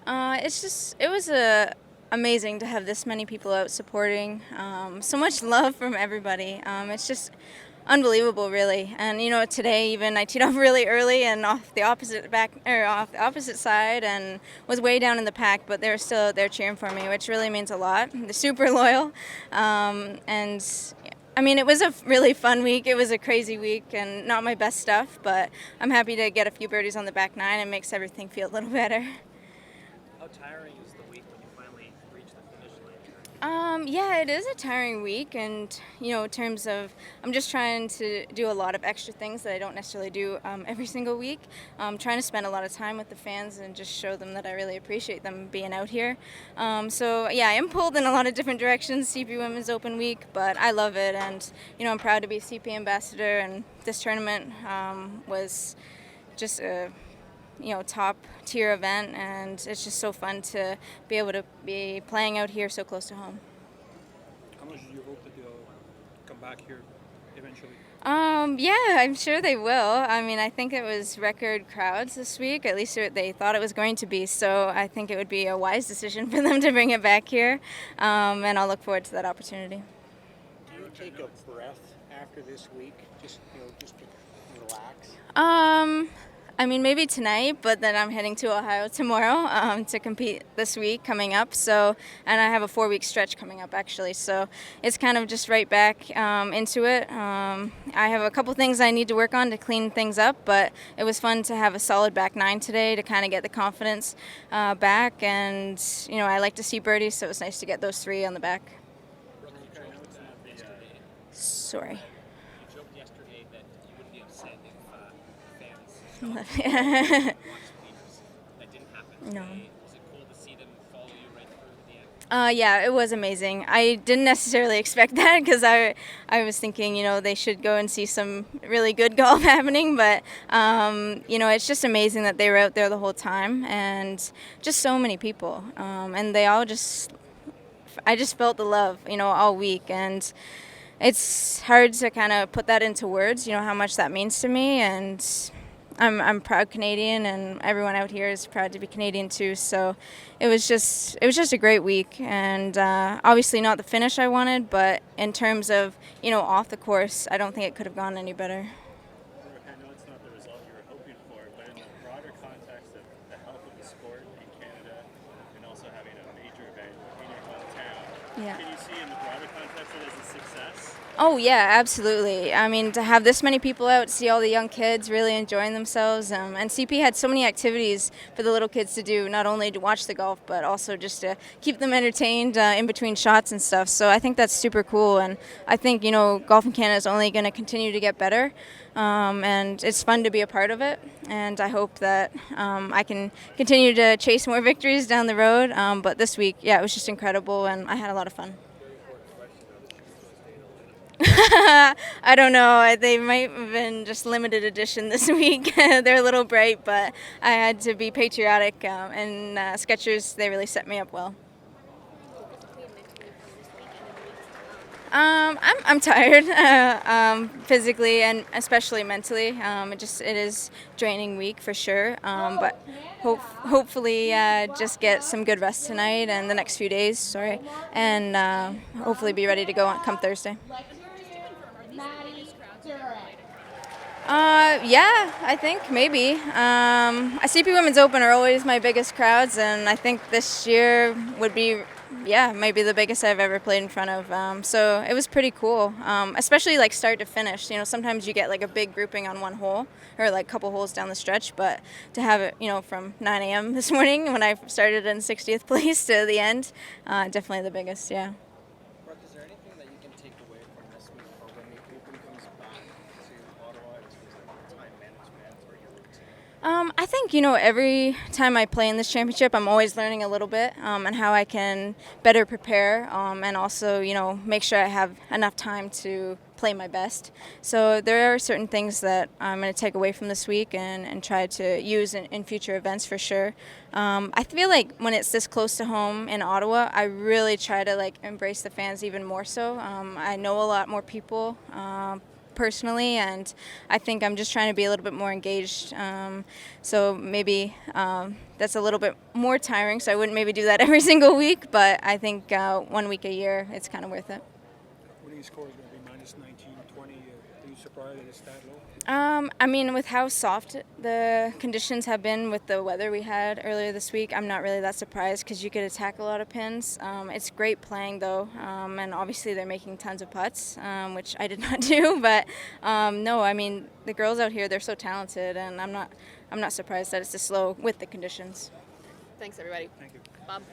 It was amazing to have this many people out supporting. So much love from everybody. It's just unbelievable, really. And today even I teed off really early and off the off the opposite side, and was way down in the pack, but they were still there cheering for me, which really means a lot. They're super loyal, and I mean, it was a really fun week. It was a crazy week and not my best stuff, but I'm happy to get a few birdies on the back nine. It makes everything feel a little better. How tiring is the week when you finally reach the finish line? Yeah, it is a tiring week, and in terms of, I'm just trying to do a lot of extra things that I don't necessarily do every single week. Trying to spend a lot of time with the fans and just show them that I really appreciate them being out here. So yeah, I am pulled in a lot of different directions. CP Women's Open Week, but I love it, and I'm proud to be CP ambassador, and this tournament was just a top tier event, and it's just so fun to be able to be playing out here so close to home. How much do you hope that they'll come back here eventually? Yeah, I'm sure they will. I mean, I think it was record crowds this week. At least they thought it was going to be. So I think it would be a wise decision for them to bring it back here, and I'll look forward to that opportunity. Do you take a breath after this week, just to relax? I mean, maybe tonight, but then I'm heading to Ohio tomorrow to compete this week coming up. So, and I have a 4-week stretch coming up actually. So it's kind of just right back into it. I have a couple things I need to work on to clean things up, but it was fun to have a solid back nine today to kind of get the confidence back. And I like to see birdies, so it was nice to get those 3 on the back. Sorry. You joked yesterday that you wouldn't be upset if fans Yeah. watched leaders. That didn't happen No. today. Was it cool to see them follow you right through to the end? Yeah, it was amazing. I didn't necessarily expect that because I was thinking, they should go and see some really good golf happening. But, it's just amazing that they were out there the whole time, and just so many people. And they all I just felt the love, all week. And it's hard to kind of put that into words, how much that means to me. And I'm proud Canadian, and everyone out here is proud to be Canadian too. So it was just a great week, and obviously not the finish I wanted, but in terms of off the course, I don't think it could have gone any better. Brooke, I know it's not the result you were hoping for, but in the broader context of the health of the sport in Canada, and also having a major event in your hometown, Yeah. can you see in the broader context it as a success? Oh yeah, absolutely. I mean, to have this many people out, see all the young kids really enjoying themselves, and CP had so many activities for the little kids to do, not only to watch the golf, but also just to keep them entertained in between shots and stuff. So I think that's super cool, and I think golf in Canada is only going to continue to get better, and it's fun to be a part of it. And I hope that I can continue to chase more victories down the road. But this week, yeah, it was just incredible, and I had a lot of fun. I don't know. They might have been just limited edition this week. They're a little bright, but I had to be patriotic, and Skechers, they really set me up well. I'm tired, physically and especially mentally. It is draining week for sure. But hopefully just get some good rest tonight and the next few days. Sorry, and hopefully be ready to go come Thursday. Yeah, I think maybe. CP Women's Open are always my biggest crowds, and I think this year would be, maybe the biggest I've ever played in front of. So it was pretty cool, especially like start to finish. Sometimes you get like a big grouping on one hole or like a couple holes down the stretch, but to have it, from 9 a.m. this morning when I started in 60th place to the end, definitely the biggest, yeah. Brooke, is there anything that you can take away from this week, or when the Open comes back to Ottawa, as far as like time management or your routine? I think, every time I play in this championship, I'm always learning a little bit and how I can better prepare and also, make sure I have enough time to play my best. So there are certain things that I'm going to take away from this week and try to use in future events for sure. I feel like when it's this close to home in Ottawa, I really try to embrace the fans even more so. I know a lot more people personally, and I think I'm just trying to be a little bit more engaged. So maybe that's a little bit more tiring, so I wouldn't maybe do that every single week, but I think 1 week a year, it's kind of worth it. Winning score is going to be minus 19, 20. Are you surprised that it's that low? I mean, with how soft the conditions have been with the weather we had earlier this week, I'm not really that surprised because you could attack a lot of pins. It's great playing though, and obviously they're making tons of putts, which I did not do. But no, I mean the girls out here, they're so talented, and I'm not surprised that it's this low with the conditions. Thanks, everybody. Thank you. Bob.